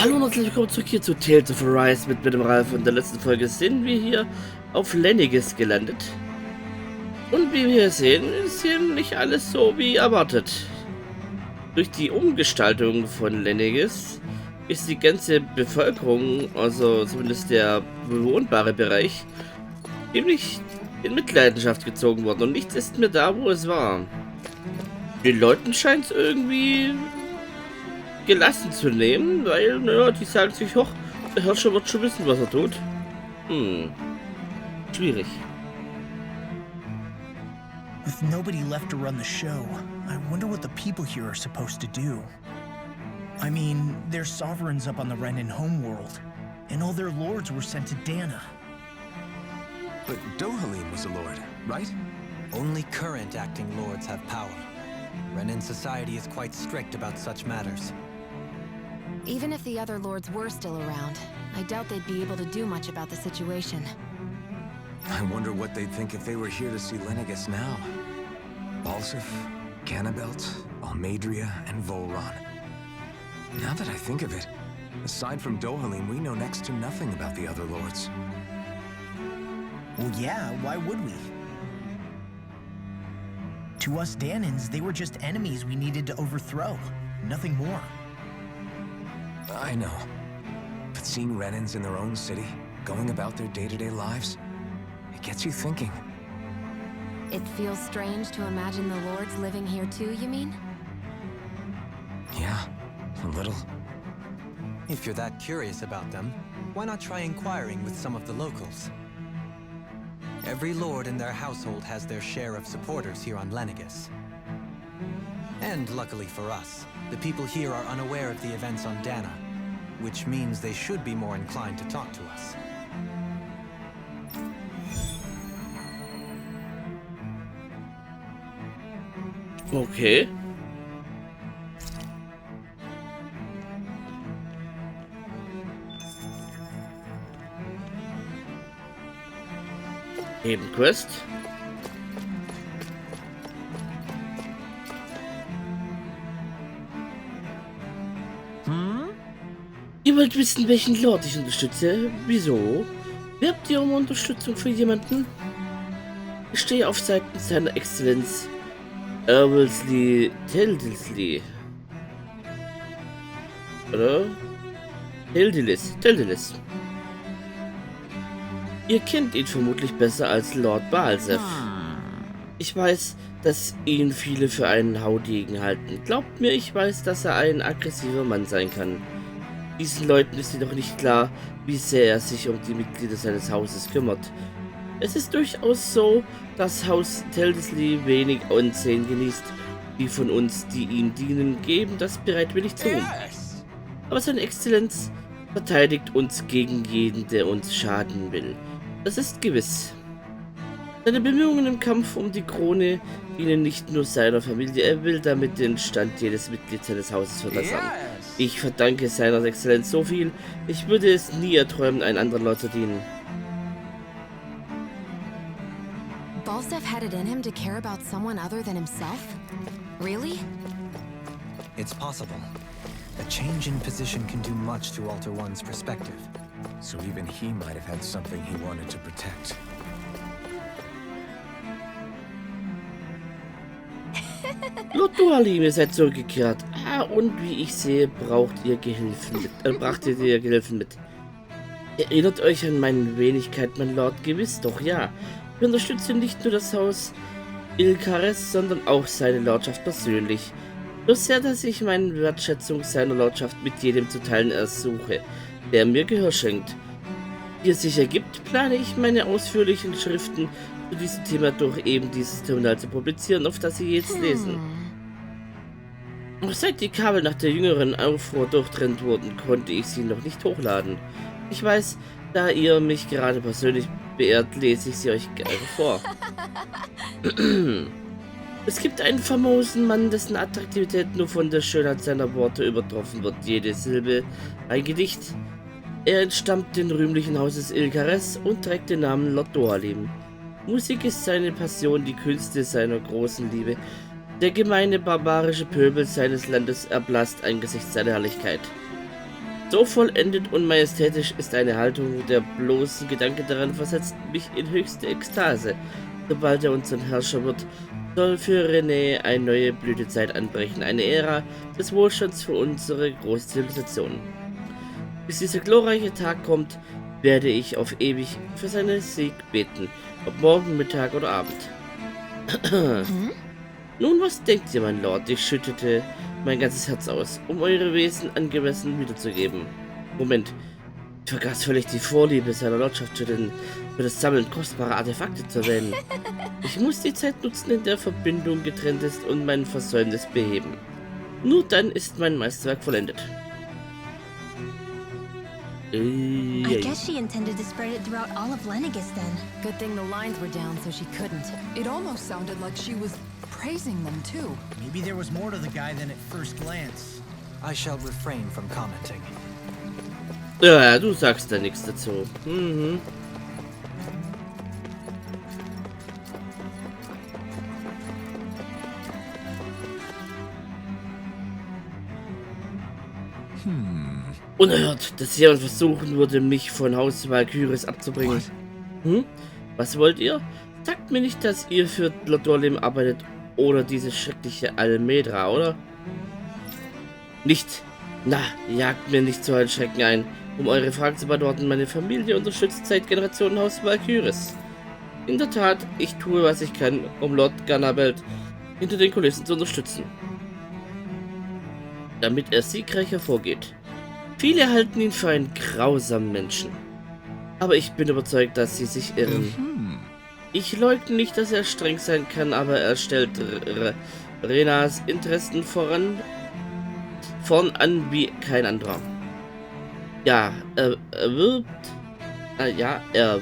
Hallo und herzlich willkommen zurück hier zu Tales of Arise mit dem Ralf. Und in der letzten Folge sind wir hier auf Lenegis gelandet. Und wie wir sehen, ist hier nicht alles so wie erwartet. Durch die Umgestaltung von Lenegis ist die ganze Bevölkerung, also zumindest der bewohnbare Bereich, ziemlich in Mitleidenschaft gezogen worden. Und nichts ist mehr da, wo es war. Den Leuten scheint es irgendwie gelassen zu nehmen, weil, naja, die sagen sich, hoch, der Herrscher wird schon wissen, was er tut. Schwierig. With nobody left to run the show, I wonder what the people here are supposed to do. I mean, they're sovereigns up on the Renin homeworld, and all their lords were sent to Dahna. But Dohalim was a lord, right? Only current acting lords have power. Renin society is quite strict about such matters. Even if the other lords were still around, I doubt they'd be able to do much about the situation. I wonder what they'd think if they were here to see Lenegis now. Balsif, Cannabelt, Almadria, and Volran. Now that I think of it, aside from Dohalim, we know next to nothing about the other lords. Well, yeah, why would we? To us Danans, they were just enemies we needed to overthrow. Nothing more. I know. But seeing Renins in their own city, going about their day-to-day lives, it gets you thinking. It feels strange to imagine the lords living here too, you mean? Yeah, a little. If you're that curious about them, why not try inquiring with some of the locals? Every lord in their household has their share of supporters here on Lenegis. And luckily for us, the people here are unaware of the events on Dahna, which means they should be more inclined to talk to us. Okay. Nebenquest. Ihr wollt wissen, welchen Lord ich unterstütze? Wieso? Werbt ihr um Unterstützung für jemanden? Ich stehe auf Seiten seiner Exzellenz Erwelsley Teldisley. Oder? Teldilis. Ihr kennt ihn vermutlich besser als Lord Balsef. Ich weiß, dass ihn viele für einen Haudegen halten. Glaubt mir, ich weiß, dass er ein aggressiver Mann sein kann. Diesen Leuten ist jedoch nicht klar, wie sehr er sich um die Mitglieder seines Hauses kümmert. Es ist durchaus so, dass Haus Teldisley wenig Ansehen genießt. Die von uns, die ihm dienen, geben das bereitwillig zu. Aber seine Exzellenz verteidigt uns gegen jeden, der uns schaden will. Das ist gewiss. Seine Bemühungen im Kampf um die Krone dienen nicht nur seiner Familie, er will damit den Stand jedes Mitglieds seines Hauses verbessern. Ich verdanke seiner Exzellenz so viel, ich würde es nie erträumen, einen anderen Lord zu dienen. Balsef had it in him to care about someone other than himself? Really? It's possible. A change in position can do much to alter one's perspective. So even he might have had something he wanted to protect. Lord Dohalim, ihr seid zurückgekehrt. Und wie ich sehe, bracht ihr Gehilfen mit. Erinnert euch an meine Wenigkeit, mein Lord? Gewiss doch, ja. Ich unterstütze nicht nur das Haus Ilkares, sondern auch seine Lordschaft persönlich. So sehr, dass ich meine Wertschätzung seiner Lordschaft mit jedem zu teilen ersuche, der mir Gehör schenkt. Wie es sich ergibt, plane ich meine ausführlichen Schriften zu diesem Thema durch eben dieses Terminal zu publizieren, auf das Sie jetzt lesen. Noch seit die Kabel nach der jüngeren Aufruhr durchtrennt wurden, konnte ich sie noch nicht hochladen. Ich weiß, da ihr mich gerade persönlich beehrt, lese ich sie euch gerne vor. Es gibt einen famosen Mann, dessen Attraktivität nur von der Schönheit seiner Worte übertroffen wird. Jede Silbe ein Gedicht. Er entstammt dem rühmlichen Hauses Ilkares und trägt den Namen Lord Dohalim. Musik ist seine Passion, die Künste seiner großen Liebe. Der gemeine barbarische Pöbel seines Landes erblasst angesichts seiner Herrlichkeit. So vollendet und majestätisch ist eine Haltung, der bloße Gedanke daran versetzt mich in höchste Ekstase. Sobald er unser Herrscher wird, soll für René eine neue Blütezeit anbrechen, eine Ära des Wohlstands für unsere große Zivilisation. Bis dieser glorreiche Tag kommt, werde ich auf ewig für seinen Sieg beten, ob morgen, Mittag oder Abend. Nun, was denkt ihr, mein Lord? Ich schüttete mein ganzes Herz aus, um eure Wesen angemessen wiederzugeben. Moment, ich vergaß völlig die Vorliebe seiner Lordschaft für das Sammeln kostbarer Artefakte zu erwähnen. Ich muss die Zeit nutzen, in der Verbindung getrennt ist, und mein Versäumnis beheben. Nur dann ist mein Meisterwerk vollendet. I guess she intended to spread it throughout all of Lenegis then. Good thing the lines were down so she couldn't. It almost sounded like she was praising them too. Maybe there was more to the guy than at first glance. I shall refrain from commenting. Ja, du sagst da nichts dazu. Mhm. Unerhört, dass jemand versuchen würde, mich von Haus Valkyries abzubringen. Was wollt ihr? Sagt mir nicht, dass ihr für Lotolem arbeitet oder diese schreckliche Almedra, oder? Nicht. Na, jagt mir nicht so einen Schrecken ein. Um eure Fragen zu beantworten, meine Familie unterstützt seit Generationen Haus Valkyries. In der Tat, ich tue, was ich kann, um Lord Ganabelt hinter den Kulissen zu unterstützen. Damit er siegreich hervorgeht. Viele halten ihn für einen grausamen Menschen. Aber ich bin überzeugt, dass sie sich irren. Ich leugne nicht, dass er streng sein kann, aber er stellt Renas Interessen vorn an wie kein anderer. Ja, er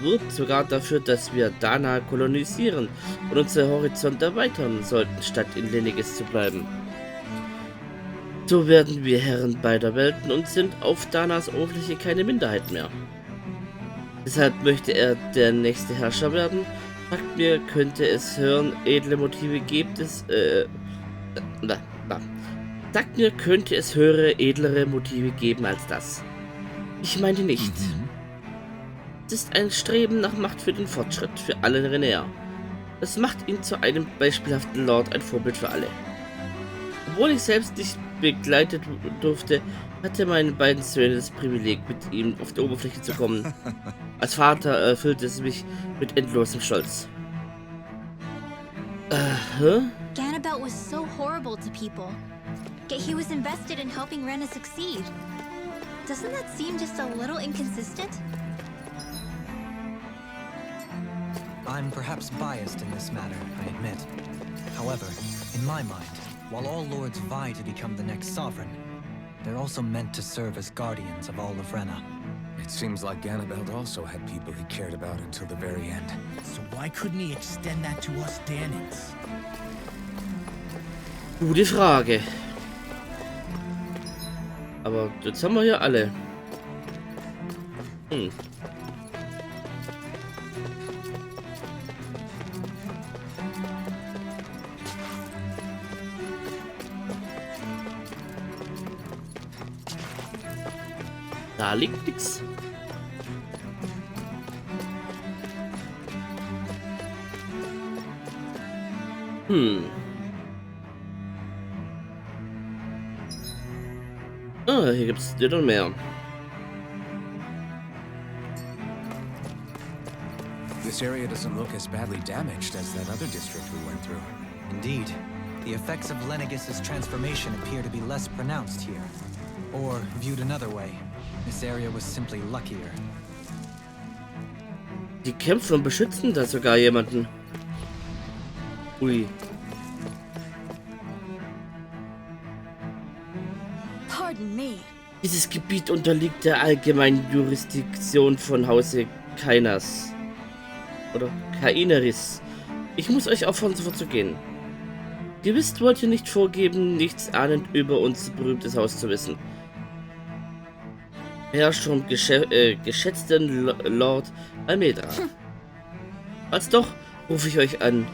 wirbt sogar dafür, dass wir Dahna kolonisieren und unseren Horizont erweitern sollten, statt in Lenegis zu bleiben. So werden wir Herren beider Welten und sind auf Dahnas Oberfläche keine Minderheit mehr. Deshalb möchte er der nächste Herrscher werden. Sagt mir, könnte es hören, edle Motive gibt es, Sagt mir, könnte es höhere, edlere Motive geben als das. Ich meine nicht. Es ist ein Streben nach Macht für den Fortschritt, für alle Renéer. Das macht ihn zu einem beispielhaften Lord, ein Vorbild für alle. Obwohl ich selbst nicht begleitet durfte, hatte meine beiden Söhne das Privileg, mit ihm auf die Oberfläche zu kommen. Als Vater erfüllte es mich mit endlosem Stolz. Ganabelt was so horrible to people, yet he was invested in helping Rena succeed. Doesn't that seem just a little inconsistent? I'm perhaps biased in this matter, I admit. However, in my mind, while all lords vie to become the next sovereign, they're also meant to serve as guardians of all of Rena. It seems like Ganabelt also had people he cared about until the very end. So why couldn't he extend that to us Danans? Gute Frage. Aber jetzt haben wir hier alle. Da liegt nix. Ah, hier gibt's wieder mehr. This area doesn't look as badly damaged as that other district we went through. Indeed, the effects of Lenegis' transformation appear to be less pronounced here. Or, viewed another way, this area was simply luckier. Die kämpfen und beschützen da sogar jemanden. Ui. Pardon me. Dieses Gebiet unterliegt der allgemeinen Jurisdiktion von Hause Kainas. Oder Kaineris. Ich muss euch auffordern, sofort zu gehen. Gewiss wollt ihr nicht vorgeben, nichts ahnend über unser berühmtes Haus zu wissen. Herrscht vom geschätzten Lord Almedra. Als doch rufe ich euch an,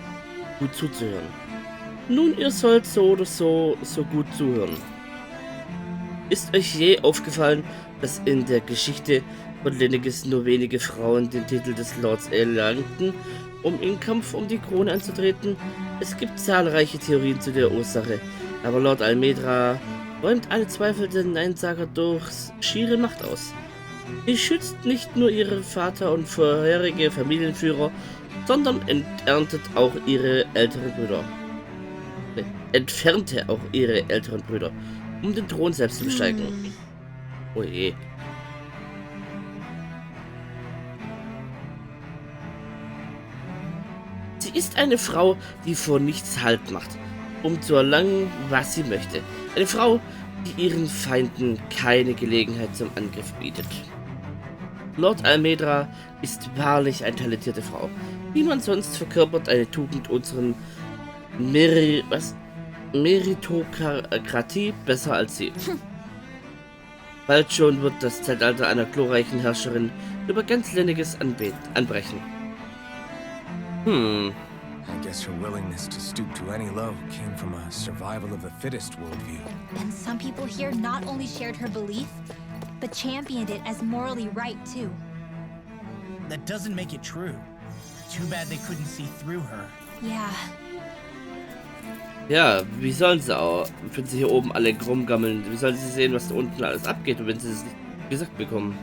gut zuzuhören. Nun, ihr sollt so oder so gut zuhören. Ist euch je aufgefallen, dass in der Geschichte von Lenegis nur wenige Frauen den Titel des Lords erlangten, um im Kampf um die Krone anzutreten? Es gibt zahlreiche Theorien zu der Ursache, aber Lord Almedra räumt alle Zweifel der Neinsager durch schiere Macht aus. Sie schützt nicht nur ihren Vater und vorherige Familienführer, sondern entfernte auch ihre älteren Brüder, um den Thron selbst zu besteigen. Oh je. Sie ist eine Frau, die vor nichts Halt macht, um zu erlangen, was sie möchte. Eine Frau, die ihren Feinden keine Gelegenheit zum Angriff bietet. Lord Almedra ist wahrlich eine talentierte Frau. Niemand sonst verkörpert eine Tugend unseren Meritokratie besser als sie. Bald schon wird das Zeitalter einer glorreichen Herrscherin über ganz Lenegis anbrechen. I guess her willingness to stoop to any low came from a survival of the fittest worldview. And some people here not only shared her belief, but championed it as morally right too. That doesn't make it true. Too bad they couldn't see through her. Yeah. Ja, wie sollen sie auch, wenn sie hier oben alle rumgammeln? Wie sollen sie sehen, was da unten alles abgeht, wenn sie es nicht gesagt bekommen?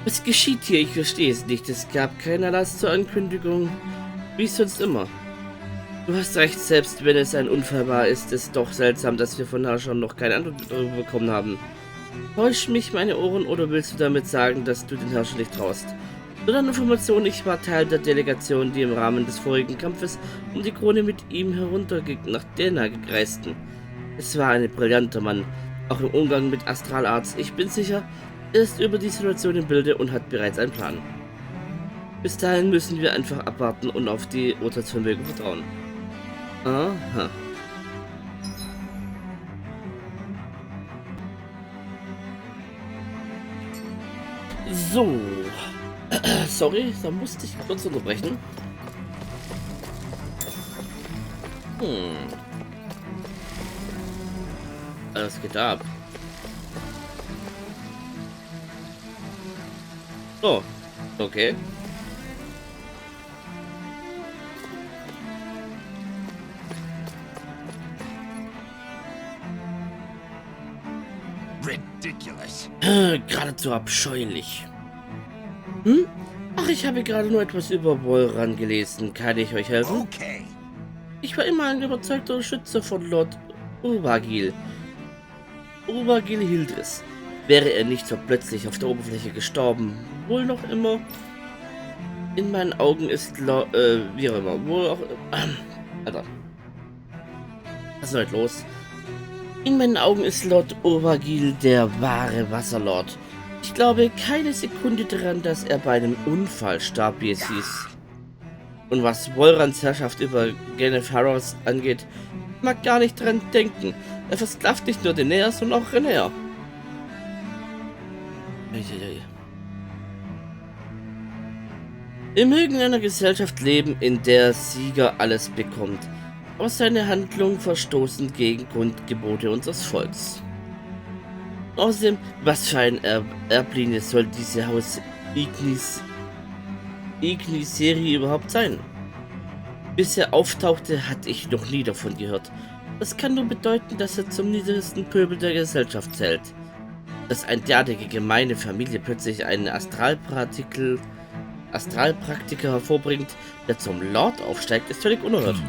Was geschieht hier? Ich verstehe es nicht. Es gab keinen Erlass zur Ankündigung, wie sonst immer. Du hast recht, selbst wenn es ein Unfall war, ist es doch seltsam, dass wir von Herrschern noch keine Antwort darüber bekommen haben. Täusch mich meine Ohren oder willst du damit sagen, dass du den Herrscher nicht traust? Zu deiner Information, ich war Teil der Delegation, die im Rahmen des vorigen Kampfes um die Krone mit ihm herunter nach Dahna gereisten. Es war ein brillanter Mann, auch im Umgang mit Astralarts. Ich bin sicher, er ist über die Situation im Bilde und hat bereits einen Plan. Bis dahin müssen wir einfach abwarten und auf die Urteilsvermögen vertrauen. Aha. So. Sorry, da musste ich kurz unterbrechen. Was geht da ab? Oh, okay. Ridiculous. Geradezu abscheulich. Ach, ich habe gerade nur etwas über Während gelesen. Kann ich euch helfen? Okay. Ich war immer ein überzeugter Schütze von Lord Urwagil. Urwagil Hildris. Wäre er nicht so plötzlich auf der Oberfläche gestorben? Wohl noch immer. In meinen Augen ist wie auch immer. Wohl auch. Alter. Was ist heute los? In meinen Augen ist Lord Urwagil der wahre Wasserlord. Ich glaube keine Sekunde daran, dass er bei einem Unfall starb, wie es hieß. Und was Währends Herrschaft über Genepharos angeht, mag gar nicht dran denken. Er versklavt nicht nur Danaher, sondern auch Renäer. Wir mögen in einer Gesellschaft leben, in der Sieger alles bekommt, aber seine Handlungen verstoßen gegen Grundgebote unseres Volks. Außerdem, was für ein Erblinie soll diese Haus Ignis-Serie überhaupt sein? Bis er auftauchte, hatte ich noch nie davon gehört. Das kann nur bedeuten, dass er zum niedrigsten Pöbel der Gesellschaft zählt. Dass eine derartige gemeine Familie plötzlich einen Astralpraktiker hervorbringt, der zum Lord aufsteigt, ist völlig unerhört.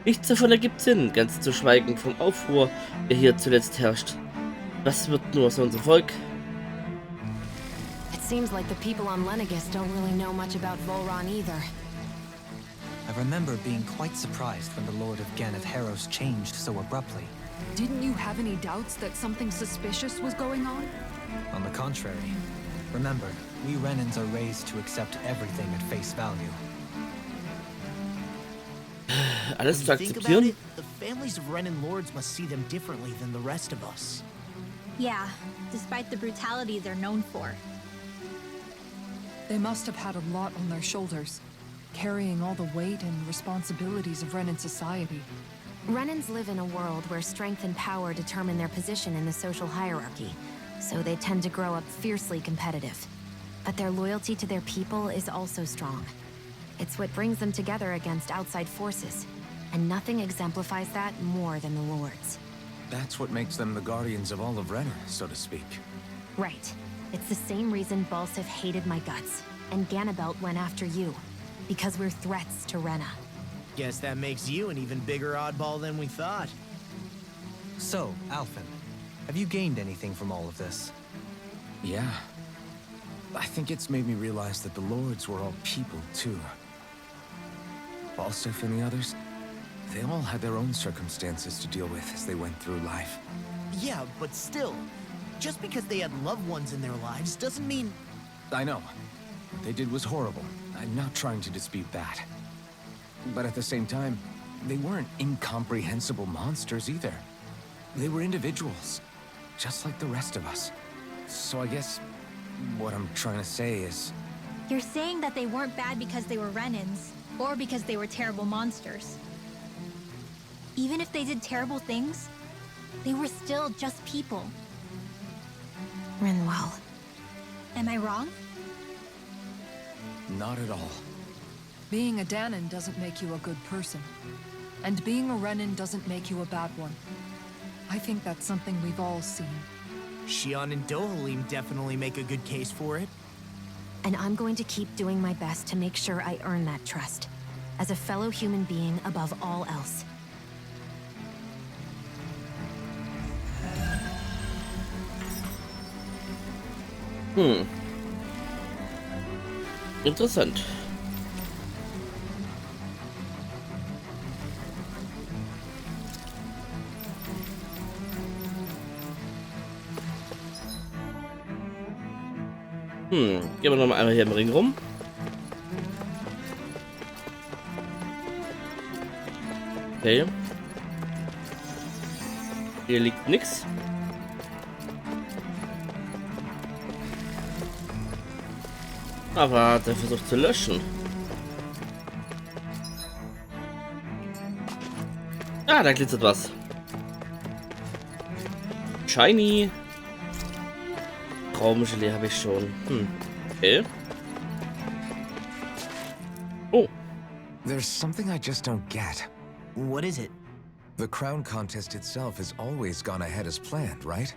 Nichts davon ergibt Sinn, ganz zu schweigen vom Aufruhr, der hier zuletzt herrscht. Was wird nur aus unserem Volk? It seems like the people on Lenegis don't really know much about Volron either. I remember being quite surprised when the Lord of Ganeth changed so abruptly. Didn't you have any doubts that something suspicious was going on? On the contrary. Remember, we Renans are raised to accept everything at face value. Alles zu When you think about akzeptieren? it, the families of Renan lords must see them differently than the rest of us. Yeah, despite the brutality they're known for. They must have had a lot on their shoulders, carrying all the weight and responsibilities of Renan society. Renans live in a world where strength and power determine their position in the social hierarchy, so they tend to grow up fiercely competitive. But their loyalty to their people is also strong. It's what brings them together against outside forces, and nothing exemplifies that more than the Lords. That's what makes them the guardians of all of Renna, so to speak. Right. It's the same reason Balsif hated my guts, and Ganabelt went after you. Because we're threats to Renna. Guess that makes you an even bigger oddball than we thought. So, Alphen, have you gained anything from all of this? Yeah. I think it's made me realize that the Lords were all people, too. Balsif and the others, they all had their own circumstances to deal with as they went through life. Yeah, but still, just because they had loved ones in their lives doesn't mean... I know. What they did was horrible. I'm not trying to dispute that. But at the same time, they weren't incomprehensible monsters either. They were individuals, just like the rest of us. So I guess what I'm trying to say is... You're saying that they weren't bad because they were Renans, or because they were terrible monsters. Even if they did terrible things, they were still just people. Rinwell. Am I wrong? Not at all. Being a Dahnan doesn't make you a good person. And being a Renan doesn't make you a bad one. I think that's something we've all seen. Xion and Dohalim definitely make a good case for it. And I'm going to keep doing my best to make sure I earn that trust. As a fellow human being above all else. Interessant. Gehen wir noch mal einmal hier im Ring rum. Okay. Hier liegt nichts. Aber der versucht zu löschen. Ah, da glitzert was. Shiny. Traumgelee habe ich schon. Okay. Oh. There's something I just don't get. What is it? The crown contest itself has always gone ahead as planned, right?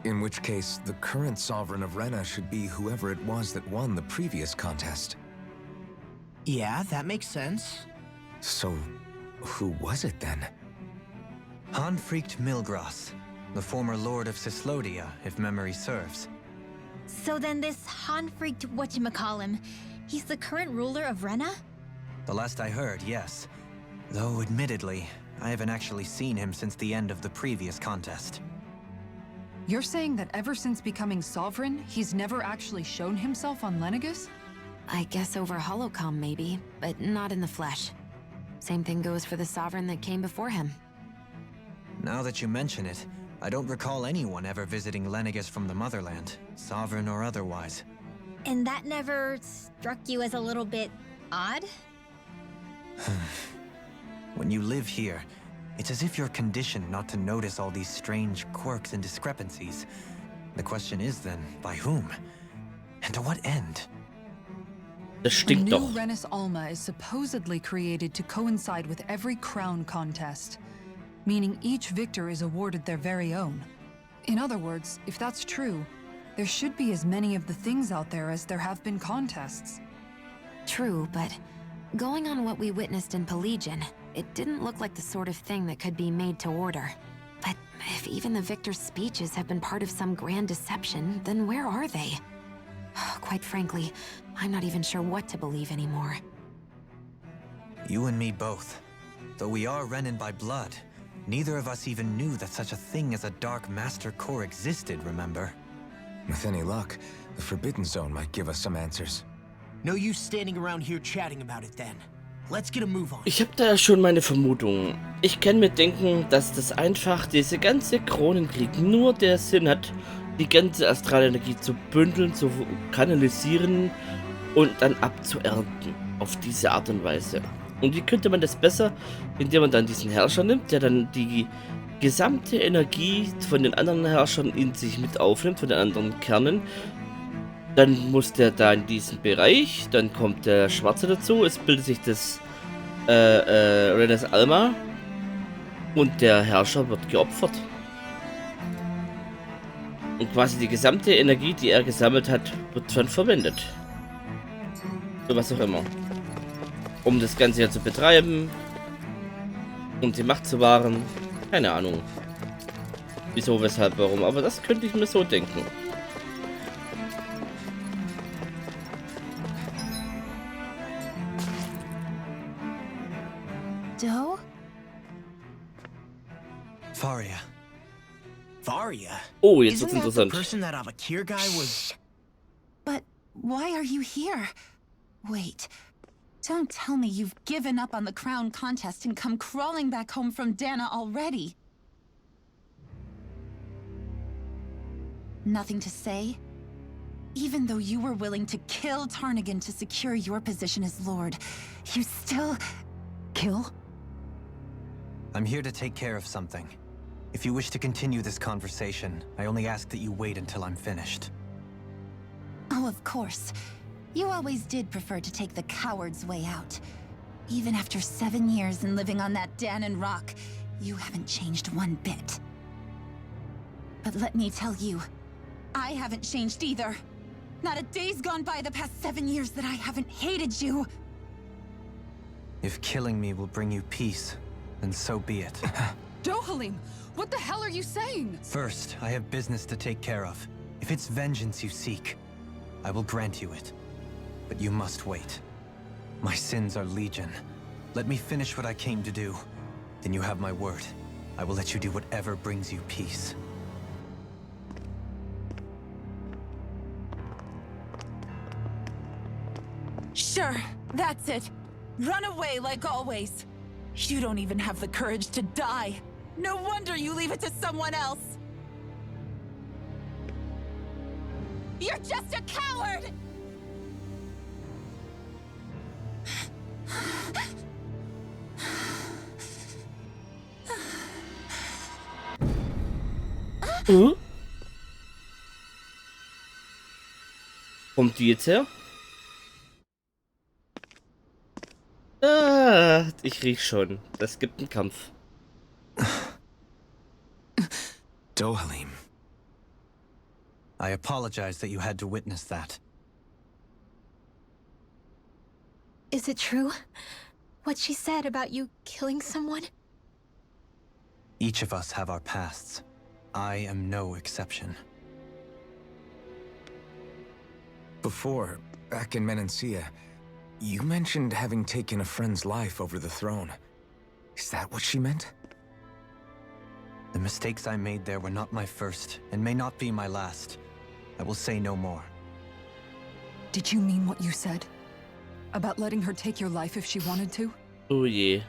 In which case, the current sovereign of Renna should be whoever it was that won the previous contest. Yeah, that makes sense. So, who was it then? Hanfried Milgras, the former lord of Cislodia, if memory serves. So then this Hanfried whatchamacallem, he's the current ruler of Renna? The last I heard, yes. Though, admittedly, I haven't actually seen him since the end of the previous contest. You're saying that ever since becoming sovereign, he's never actually shown himself on Lenegis? I guess over Holocom maybe, but not in the flesh. Same thing goes for the sovereign that came before him. Now that you mention it, I don't recall anyone ever visiting Lenegis from the motherland, sovereign or otherwise. And that never struck you as a little bit odd? When you live here, it's as if you're conditioned not to notice all these strange quirks and discrepancies. The question is then, by whom? And to what end? Das A stinkt new doch. Renis Alma is supposedly created to coincide with every crown contest, meaning each victor is awarded their very own. In other words, if that's true, there should be as many of the things out there as there have been contests. True, but going on what we witnessed in Pelagian, it didn't look like the sort of thing that could be made to order. But if even the victor's speeches have been part of some grand deception, then where are they? Quite frankly, I'm not even sure what to believe anymore. You and me both. Though we are Renin by blood, neither of us even knew that such a thing as a Dark Master Core existed, remember? With any luck, the Forbidden Zone might give us some answers. No use standing around here chatting about it then. Let's get a move on. Ich habe da ja schon meine Vermutungen. Ich kann mir denken, dass das einfach diese ganze Kronenkrieg nur der Sinn hat, die ganze Astralenergie zu bündeln, zu kanalisieren und dann abzuernten. Auf diese Art und Weise. Und wie könnte man das besser, indem man dann diesen Herrscher nimmt, der dann die gesamte Energie von den anderen Herrschern in sich mit aufnimmt, von den anderen Kernen. Dann muss der da in diesen Bereich, dann kommt der Schwarze dazu, es bildet sich das Renes Alma und der Herrscher wird geopfert. Und quasi die gesamte Energie, die er gesammelt hat, wird dann verwendet. Für was auch immer. Um das Ganze ja zu betreiben, um die Macht zu wahren. Keine Ahnung. Wieso, weshalb, warum. Aber das könnte ich mir so denken. Doe? Faria. Varia? Oh, jetzt wird's Isn't that the interessant. person that Avakir guy was... But why are you here? Wait. Don't tell me you've given up on the crown contest and come crawling back home from Dahna already. Nothing to say? Even though you were willing to kill Tarnigan to secure your position as Lord, you still... kill? I'm here to take care of something. If you wish to continue this conversation, I only ask that you wait until I'm finished. Oh, of course. You always did prefer to take the coward's way out. Even after 7 years and living on that Dahnan rock, you haven't changed one bit. But let me tell you, I haven't changed either. Not a day's gone by the past 7 years that I haven't hated you. If killing me will bring you peace, then so be it. Dohalim, what the hell are you saying? First, I have business to take care of. If it's vengeance you seek, I will grant you it. But you must wait. My sins are legion. Let me finish what I came to do. Then you have my word. I will let you do whatever brings you peace. Sure, that's it. Run away like always. You don't even have the courage to die. No wonder you leave it to someone else. You're just a coward! Kommt die jetzt her? Ah, ich riech schon. Das gibt einen Kampf. Dohalim. I apologize that you had to witness that. Is it true? What she said about you killing someone? Each of us have our pasts. I am no exception. Before, back in Menancia, you mentioned having taken a friend's life over the throne. Is that what she meant? The mistakes I made there were not my first, and may not be my last. I will say no more. Did you mean what you said? About letting her take your life if she wanted to? Oh je.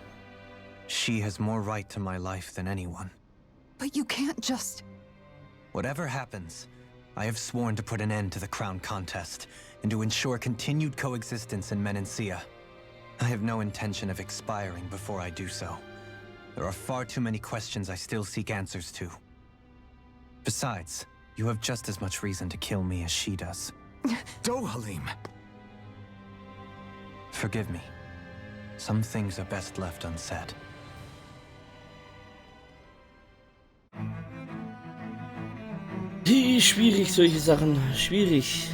She has more right to my life than anyone. But you can't just... Whatever happens, I have sworn to put an end to the crown contest, and to ensure continued coexistence in Menancia. I have no intention of expiring before I do so. There are far too many questions I still seek answers to. Besides, you have just as much reason to kill me as she does. Dohalim! Forgive me. Some things are best left unsaid. Schwierig, solche Sachen. Schwierig.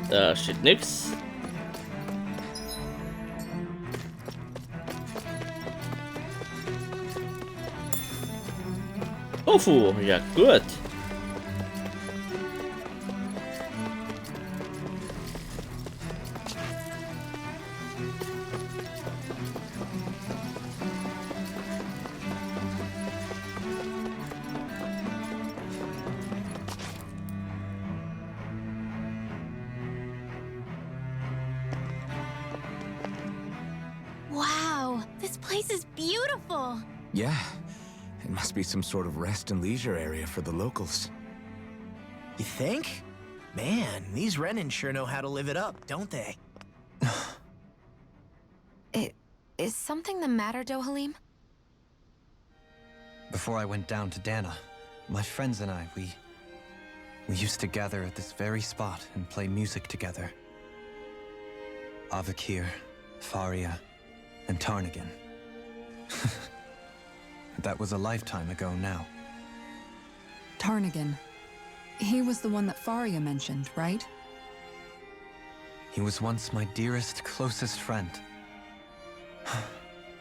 Da steht nix. Tofu, ja gut. place is beautiful. Yeah, it must be some sort of rest and leisure area for the locals. You think? Man, these Renans sure know how to live it up, don't they? Is something the matter, Dohalim? Before I went down to Dahna, my friends and I, we used to gather at this very spot and play music together. Avakir, Faria, and Tarnagan. That was a lifetime ago now. Tarnagan. He was the one that Faria mentioned, right? He was once my dearest, closest friend.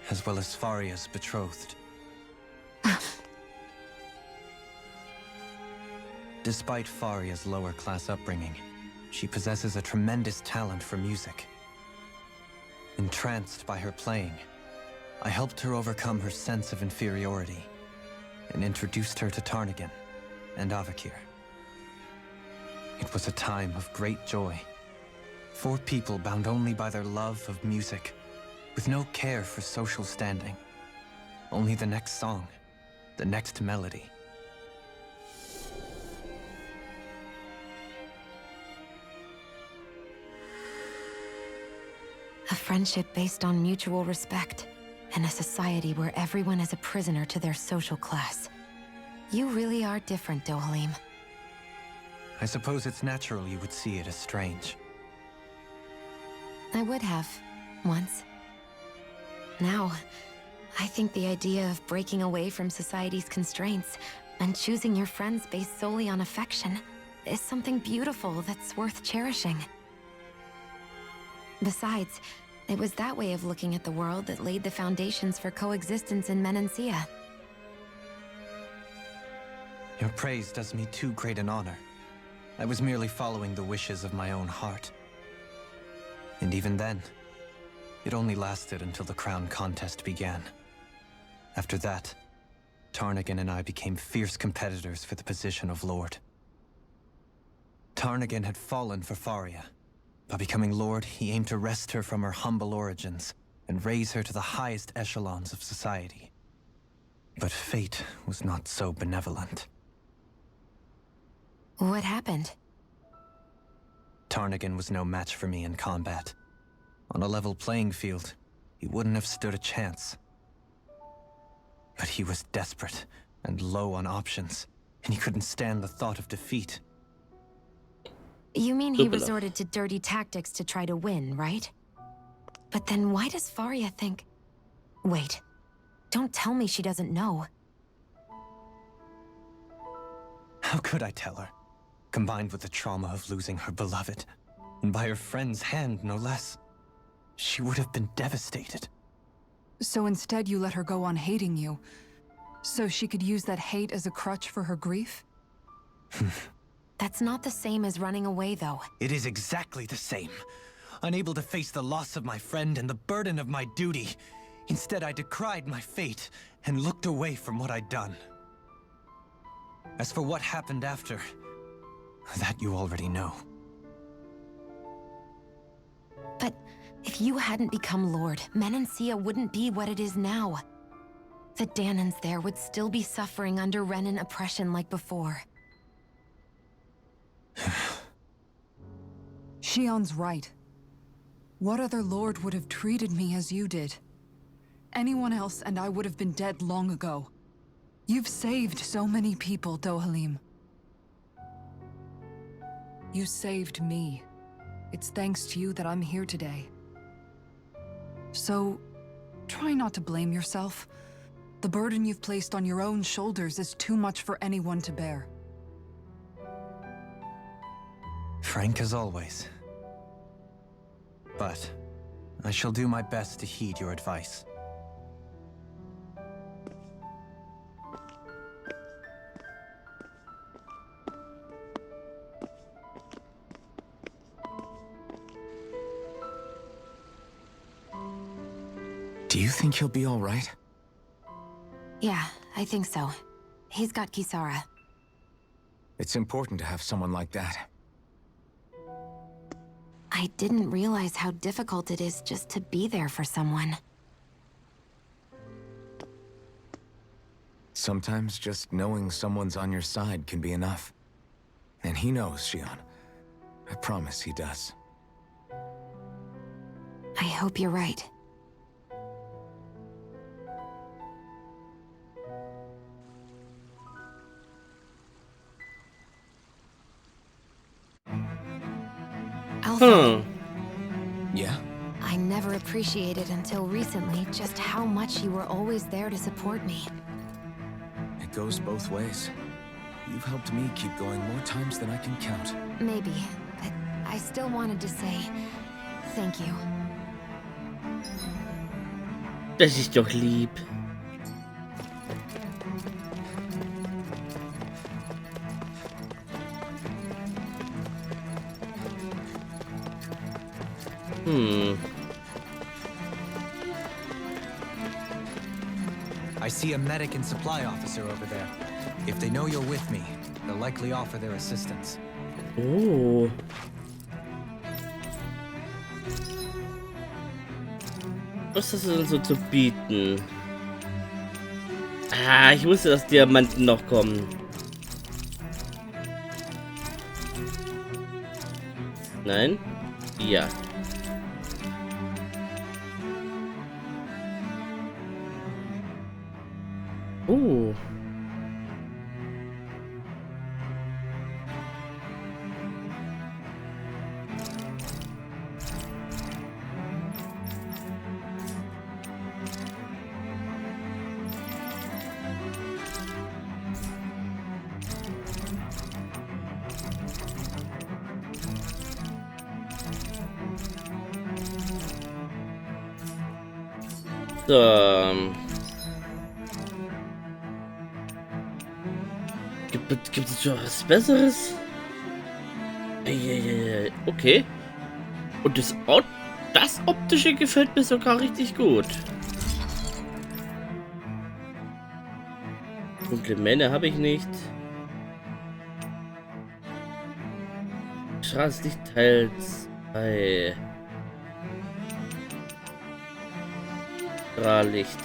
As well as Faria's betrothed. Despite Faria's lower-class upbringing, she possesses a tremendous talent for music. Entranced by her playing, I helped her overcome her sense of inferiority and introduced her to Tarnagan and Avakir. It was a time of great joy. 4 people bound only by their love of music, with no care for social standing. Only the next song, the next melody. A friendship based on mutual respect, and a society where everyone is a prisoner to their social class. You really are different, Dohalim. I suppose it's natural you would see it as strange. I would have, once. Now, I think the idea of breaking away from society's constraints and choosing your friends based solely on affection is something beautiful that's worth cherishing. Besides, it was that way of looking at the world that laid the foundations for coexistence in Menancia. Your praise does me too great an honor. I was merely following the wishes of my own heart. And even then, it only lasted until the crown contest began. After that, Tarnagan and I became fierce competitors for the position of Lord. Tarnagan had fallen for Faria. By becoming Lord, he aimed to wrest her from her humble origins and raise her to the highest echelons of society. But fate was not so benevolent. What happened? Tarnagan was no match for me in combat. On a level playing field, he wouldn't have stood a chance. But he was desperate and low on options, and he couldn't stand the thought of defeat. You mean he resorted to dirty tactics to try to win, right? But then why does Faria think... Wait, don't tell me she doesn't know. How could I tell her? Combined with the trauma of losing her beloved, and by her friend's hand, no less. She would have been devastated. So instead you let her go on hating you, so she could use that hate as a crutch for her grief? That's not the same as running away, though. It is exactly the same. Unable to face the loss of my friend and the burden of my duty, instead I decried my fate and looked away from what I'd done. As for what happened after, that you already know. But if you hadn't become Lord, Menancia wouldn't be what it is now. The Dahnans there would still be suffering under Renan oppression like before. Shion's right. What other lord would have treated me as you did? Anyone else and I would have been dead long ago. You've saved so many people, Dohalim. You saved me. It's thanks to you that I'm here today. So, try not to blame yourself. The burden you've placed on your own shoulders is too much for anyone to bear. Frank as always. But I shall do my best to heed your advice. Do you think he'll be all right? Yeah, I think so. He's got Kisara. It's important to have someone like that. I didn't realize how difficult it is just to be there for someone. Sometimes just knowing someone's on your side can be enough. And he knows, Shion. I promise he does. I hope you're right. Alpha. Yeah? I never appreciated until recently just how much you were always there to support me. It goes both ways. You've helped me keep going more times than I can count. Maybe, but I still wanted to say thank you. Das ist doch lieb. I see a medic and supply officer over there. If they know you're with me, they'll likely offer their assistance. Oh. Was hast du denn so zu bieten? Ah, ich wusste, dass Diamanten noch kommen. Nein? Ja. Oh. So. Gibt es schon was Besseres? Okay. Und das Optische gefällt mir sogar richtig gut. Dunkle Männer habe ich nicht. Straßenlicht Teil 2. Strahllicht.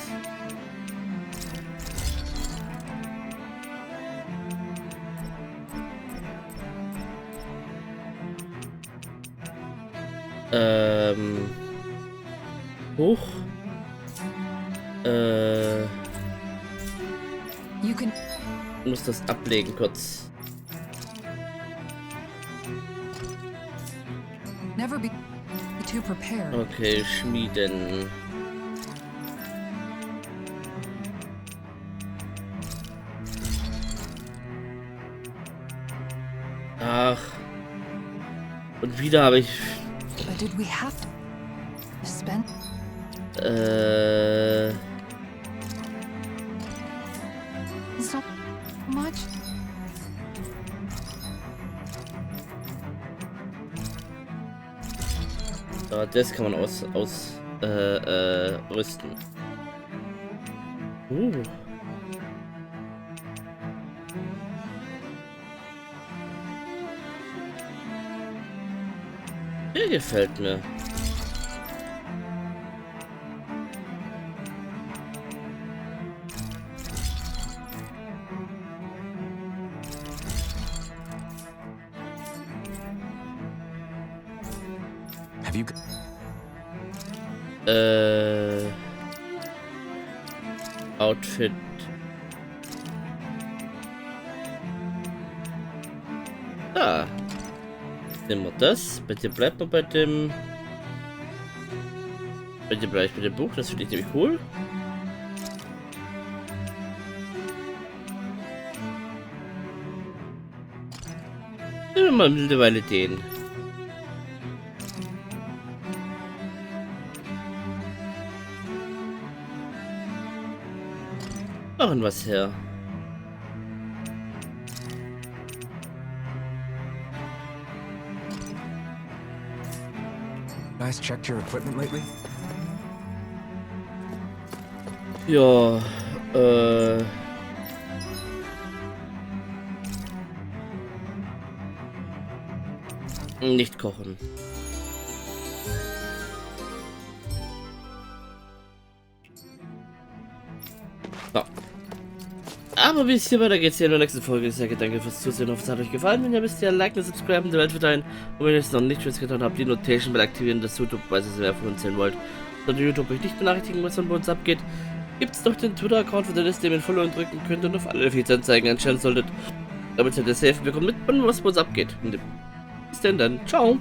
Hoch. Ich muss das ablegen kurz. Never be too prepared. Okay, schmieden. Ach. Und wieder habe ich. But did we have to spend? So much? Das kann man rüsten. Der gefällt mir. Have you... Outfit. Da. Nehmen wir das. Bei dir bleibt man bei dem. Bei dir bleibe ich bei dem Buch. Das finde ich nämlich cool. Nehmen wir mal mittlerweile den. Machen was her. Guys checked your equipment lately? Ja, nicht kochen. So. Aber wie es hier weitergeht, hier in der nächsten Folge. Ich sage danke fürs Zusehen, hoffe es hat euch gefallen. Wenn ihr wisst, ja, liken, subscriben, die Welt verteilen. Und wenn ihr es noch nicht getan habt, die Notification Bell aktivieren, dass YouTube weiß, was ihr von uns sehen wollt. Sollte YouTube euch nicht benachrichtigen, was von uns abgeht, gibt es noch den Twitter-Account, für den ihr den Follow drücken könnt und auf alle Feeds-Anzeigen einstellen solltet. Damit seid ihr safe, wir kommen mit, was bei uns abgeht. Bis denn dann, ciao!